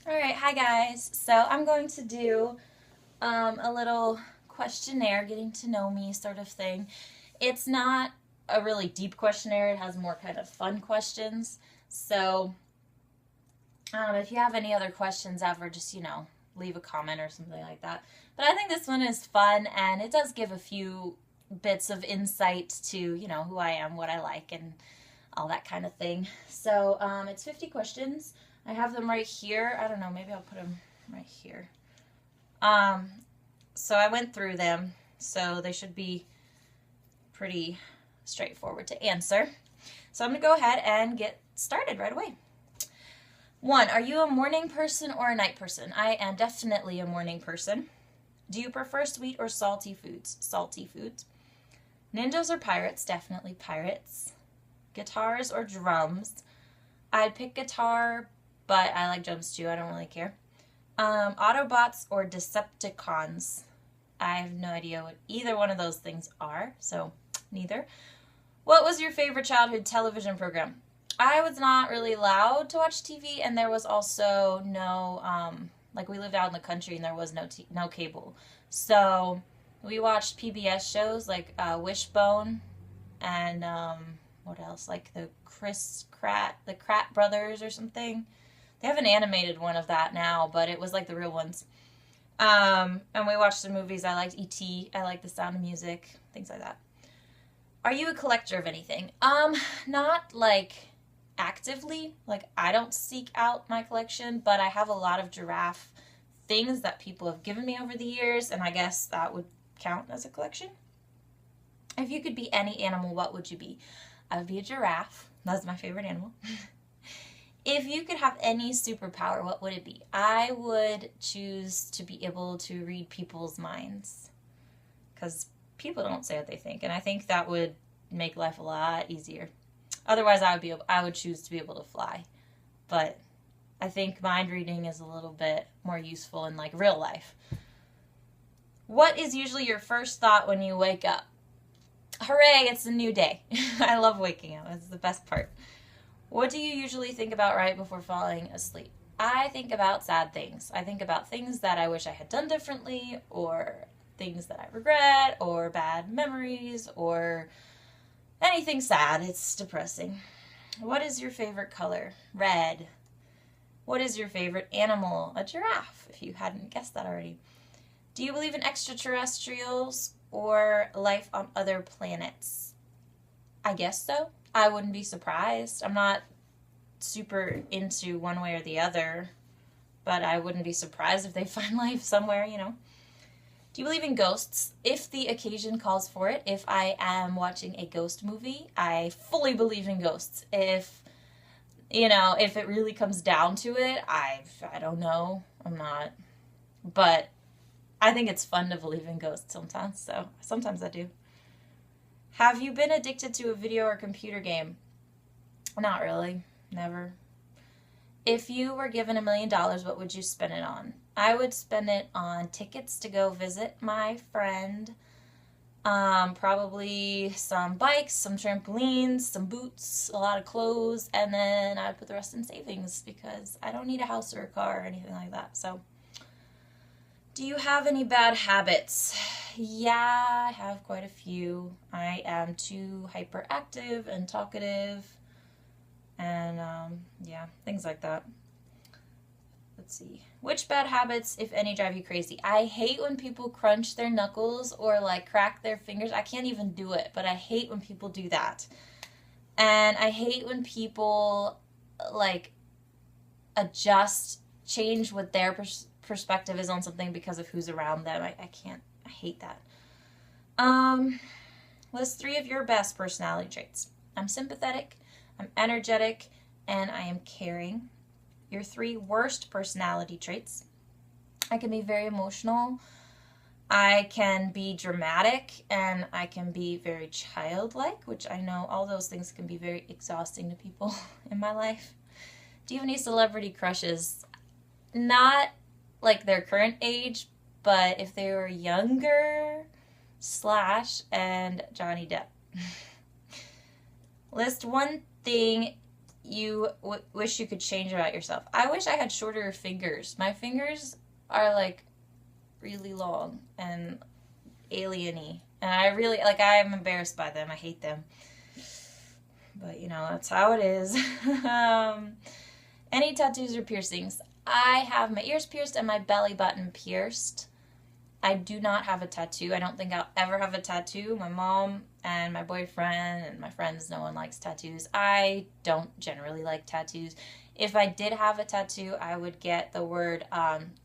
Alright, hi guys. So I'm going to do a little questionnaire, getting to know me sort of thing. It's not a really deep questionnaire, it has more kind of fun questions. So if you have any other questions ever, just, leave a comment or something like that. But I think this one is fun and it does give a few bits of insight to, who I am, what I like, and all that kind of thing. So it's 50 questions. I have them right here. I don't know, maybe I'll put them right here. So I went through them, so they should be pretty straightforward to answer. So I'm going to go ahead and get started right away. 1, are you a morning person or a night person? I am definitely a morning person. Do you prefer sweet or salty foods? Salty foods. Ninjas or pirates? Definitely pirates. Guitars or drums? I'd pick guitar, but I like drums too. I don't really care. Autobots or Decepticons? I have no idea what either one of those things are, so neither. What was your favorite childhood television program? I was not really allowed to watch TV, and there was also no, we lived out in the country and there was no cable. So we watched PBS shows like Wishbone and what else? Like the Krat Brothers or something. They have an animated one of that now, but it was like the real ones. And we watched the movies. I liked E.T. I liked The Sound of Music, things like that. Are you a collector of anything? Not like actively. Like, I don't seek out my collection, but I have a lot of giraffe things that people have given me over the years, and I guess that would count as a collection. If you could be any animal, what would you be? I would be a giraffe. That's my favorite animal. If you could have any superpower, what would it be? I would choose to be able to read people's minds, because people don't say what they think, and I think that would make life a lot easier. Otherwise, I would choose to be able to fly, but I think mind reading is a little bit more useful in like real life. What is usually your first thought when you wake up? Hooray, it's a new day. I love waking up. It's the best part. What do you usually think about right before falling asleep? I think about sad things. I think about things that I wish I had done differently, or things that I regret, or bad memories, or anything sad. It's depressing. What is your favorite color? Red. What is your favorite animal? A giraffe, if you hadn't guessed that already. Do you believe in extraterrestrials or life on other planets? I guess so. I wouldn't be surprised. I'm not super into one way or the other, but I wouldn't be surprised if they find life somewhere, Do you believe in ghosts? If the occasion calls for it. If I am watching a ghost movie, I fully believe in ghosts. If it really comes down to it, I don't know. I'm not. But I think it's fun to believe in ghosts sometimes, so sometimes I do. Have you been addicted to a video or computer game? Not really. Never. If you were given $1 million, what would you spend it on? I would spend it on tickets to go visit my friend, probably some bikes, some trampolines, some boots, a lot of clothes, and then I would put the rest in savings because I don't need a house or a car or anything like that. So, do you have any bad habits? Yeah, I have quite a few. I am too hyperactive and talkative, and things like that. Let's see. Which bad habits, if any, drive you crazy? I hate when people crunch their knuckles or like crack their fingers. I can't even do it, but I hate when people do that. And I hate when people like change what their perspective is on something because of who's around them. I can't. I hate that. List 3 of your best personality traits. I'm sympathetic, I'm energetic, and I am caring. Your 3 worst personality traits. I can be very emotional, I can be dramatic, and I can be very childlike, which I know all those things can be very exhausting to people in my life. Do you have any celebrity crushes? Not like their current age, but if they were younger, Slash and Johnny Depp. List one thing you wish you could change about yourself? I wish I had shorter fingers. My fingers are like really long and alien-y. And I really, like, I'm embarrassed by them. I hate them. But, you know, that's how it is. Any tattoos or piercings? I have my ears pierced and my belly button pierced. I do not have a tattoo. I don't think I'll ever have a tattoo. My mom and my boyfriend and my friends, no one likes tattoos. I don't generally like tattoos. If I did have a tattoo, I would get the word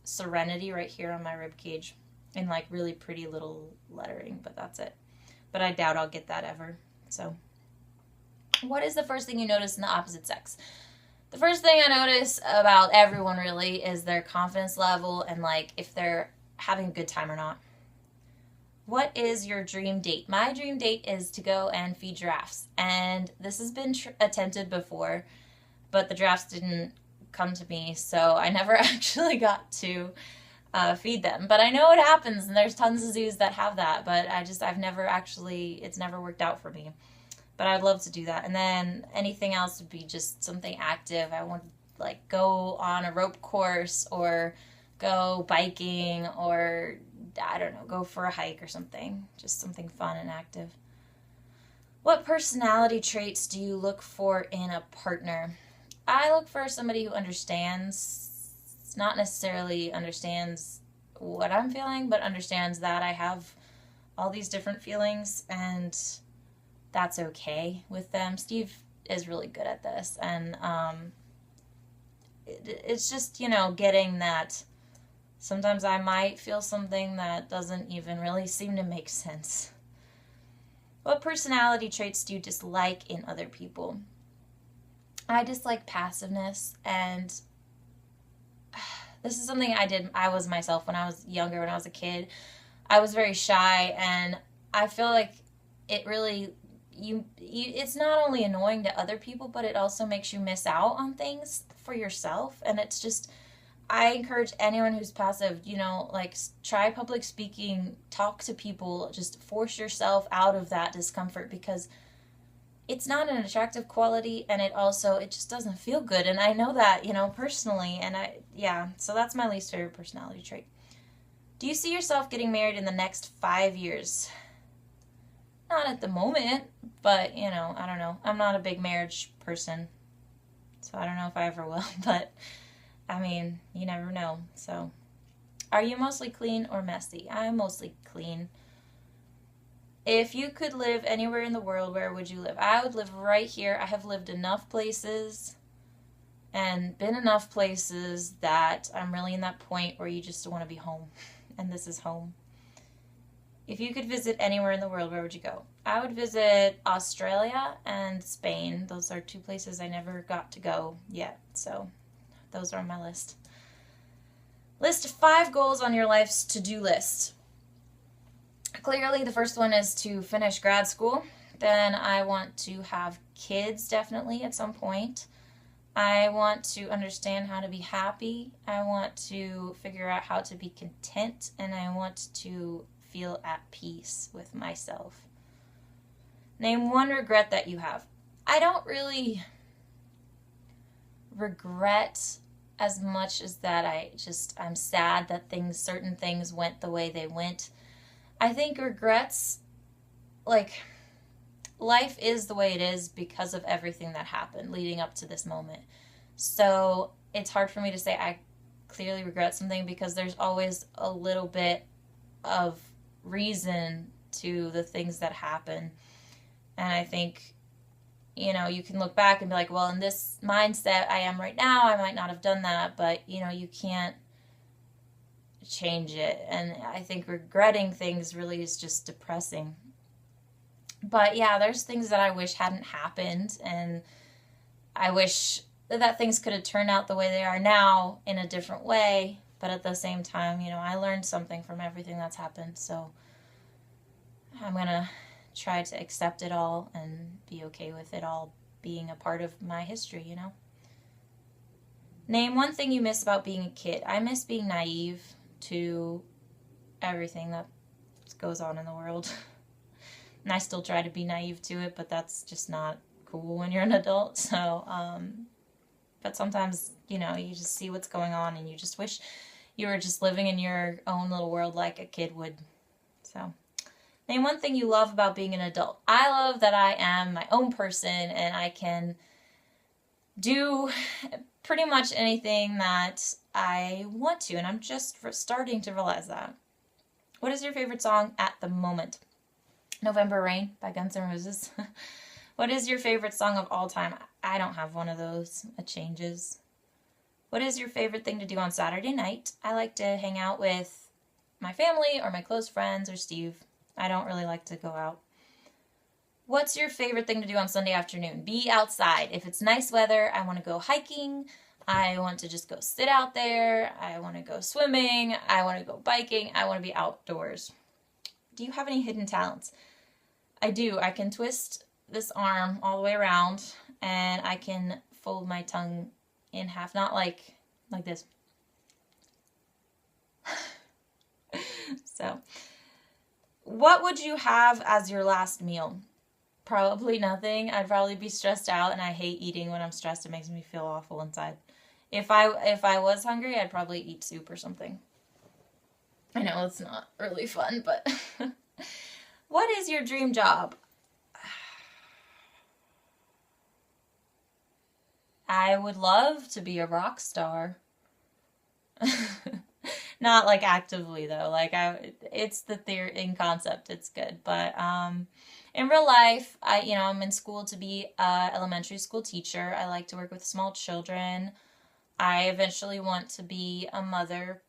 serenity right here on my rib cage in like really pretty little lettering, but that's it. But I doubt I'll get that ever. So, what is the first thing you notice in the opposite sex? The first thing I notice about everyone really is their confidence level and like if they're having a good time or not. What is your dream date? My dream date is to go and feed giraffes. And this has been attempted before, but the giraffes didn't come to me, so I never actually got to feed them. But I know it happens, and there's tons of zoos that have that, but I've never actually, it's never worked out for me. But I'd love to do that. And then anything else would be just something active. I want to like go on a rope course or go biking or, I don't know, go for a hike or something. Just something fun and active. What personality traits do you look for in a partner? I look for somebody who understands, not necessarily understands what I'm feeling, but understands that I have all these different feelings and that's okay with them. Steve is really good at this, and it's just, you know, getting that sometimes I might feel something that doesn't even really seem to make sense. What personality traits do you dislike in other people? I dislike passiveness, and this is something I was myself when I was younger, when I was a kid. I was very shy, and I feel like it really, it's not only annoying to other people, but it also makes you miss out on things for yourself. And it's just, I encourage anyone who's passive, you know, like try public speaking, talk to people, just force yourself out of that discomfort, because it's not an attractive quality, and it just doesn't feel good. And I know that, you know, personally, and so that's my least favorite personality trait. Do you see yourself getting married in the next 5 years? Not at the moment, but, you know, I don't know. I'm not a big marriage person, so I don't know if I ever will, but, I mean, you never know. So, are you mostly clean or messy? I'm mostly clean. If you could live anywhere in the world, where would you live? I would live right here. I have lived enough places and been enough places that I'm really in that point where you just want to be home, and this is home. If you could visit anywhere in the world, where would you go? I would visit Australia and Spain. Those are 2 places I never got to go yet, so those are on my list. List 5 goals on your life's to-do list. Clearly, the first one is to finish grad school. Then I want to have kids, definitely, at some point. I want to understand how to be happy. I want to figure out how to be content, and I want to feel at peace with myself. Name 1 regret that you have. I don't really regret as much as that I'm sad that certain things went the way they went. I think regrets, like, life is the way it is because of everything that happened leading up to this moment. So it's hard for me to say I clearly regret something, because there's always a little bit of reason to the things that happen. And I think, you know, you can look back and be like, well, in this mindset I am right now, I might not have done that, but, you know, you can't change it. And I think regretting things really is just depressing. But yeah, there's things that I wish hadn't happened, and I wish that things could have turned out the way they are now in a different way. But at the same time, you know, I learned something from everything that's happened, so I'm gonna try to accept it all and be okay with it all being a part of my history, you know. Name 1 thing you miss about being a kid. I miss being naive to everything that goes on in the world. And I still try to be naive to it, but that's just not cool when you're an adult. So, but sometimes, you know, you just see what's going on and you just wish you were just living in your own little world like a kid would. So, name one thing you love about being an adult. I love that I am my own person and I can do pretty much anything that I want to, and I'm just starting to realize that. What is your favorite song at the moment? November Rain by Guns N' Roses. What is your favorite song of all time? I don't have one of those. It changes. What is your favorite thing to do on Saturday night? I like to hang out with my family or my close friends or Steve. I don't really like to go out. What's your favorite thing to do on Sunday afternoon? Be outside. If it's nice weather, I want to go hiking. I want to just go sit out there. I want to go swimming. I want to go biking. I want to be outdoors. Do you have any hidden talents? I do. I can twist this arm all the way around, and I can fold my tongue in half. Not like this. So, what would you have as your last meal? Probably nothing. I'd probably be stressed out, and I hate eating when I'm stressed. It makes me feel awful inside. If I was hungry, I'd probably eat soup or something. I know it's not really fun, but what is your dream job? I would love to be a rock star. Not like actively though. Like it's the theory in concept. It's good, but in real life, I'm in school to be a elementary school teacher. I like to work with small children. I eventually want to be a mother.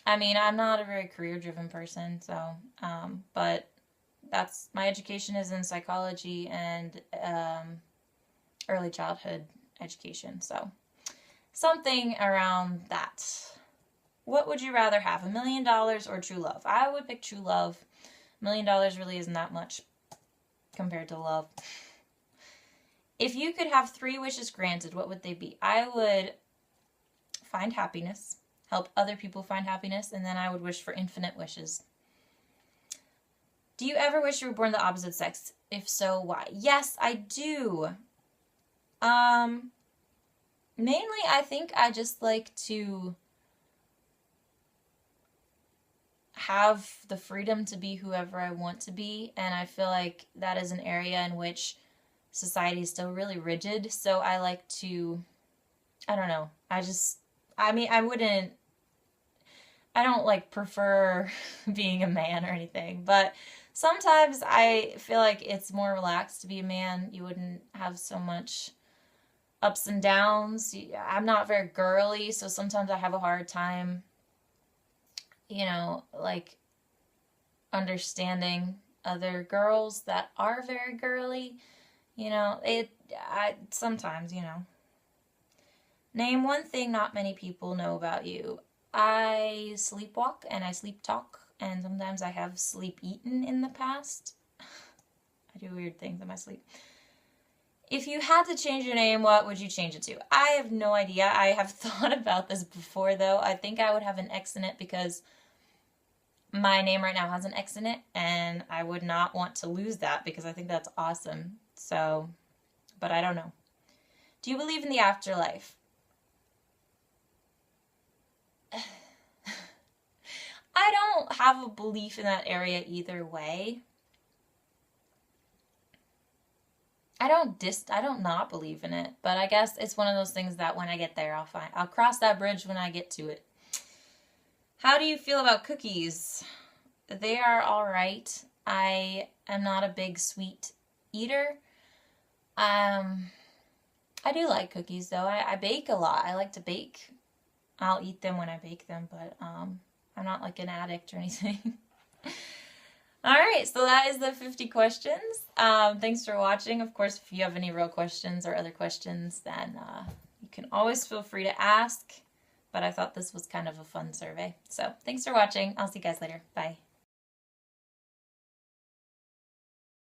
I mean, I'm not a very career-driven person, so but that's my education is in psychology and early childhood education. So something around that. What would you rather have, $1 million or true love? I would pick true love. $1 million really isn't that much compared to love. If you could have 3 wishes granted, what would they be? I would find happiness, help other people find happiness, and then I would wish for infinite wishes. Do you ever wish you were born the opposite sex? If so, why? Yes, I do. Mainly, I think I just like to have the freedom to be whoever I want to be, and I feel like that is an area in which society is still really rigid, so I like to, I don't know, I don't like prefer being a man or anything, but sometimes I feel like it's more relaxed to be a man. You wouldn't have so much ups and downs. I'm not very girly, so sometimes I have a hard time, like understanding other girls that are very girly. Sometimes. Name one thing not many people know about you. I sleepwalk and I sleep talk, and sometimes I have sleep eaten in the past. I do weird things in my sleep. If you had to change your name, what would you change it to? I have no idea. I have thought about this before, though. I think I would have an X in it because my name right now has an X in it, and I would not want to lose that because I think that's awesome. So, but I don't know. Do you believe in the afterlife? I don't have a belief in that area either way. I don't not believe in it, but I guess it's one of those things that when I get there, I'll cross that bridge when I get to it. How do you feel about cookies? They are all right. I am not a big sweet eater. I do like cookies though. I bake a lot. I like to bake. I'll eat them when I bake them, but I'm not like an addict or anything. All right, so that is the 50 questions. Thanks for watching. Of course, if you have any real questions or other questions, then you can always feel free to ask. But I thought this was kind of a fun survey. So thanks for watching. I'll see you guys later. Bye.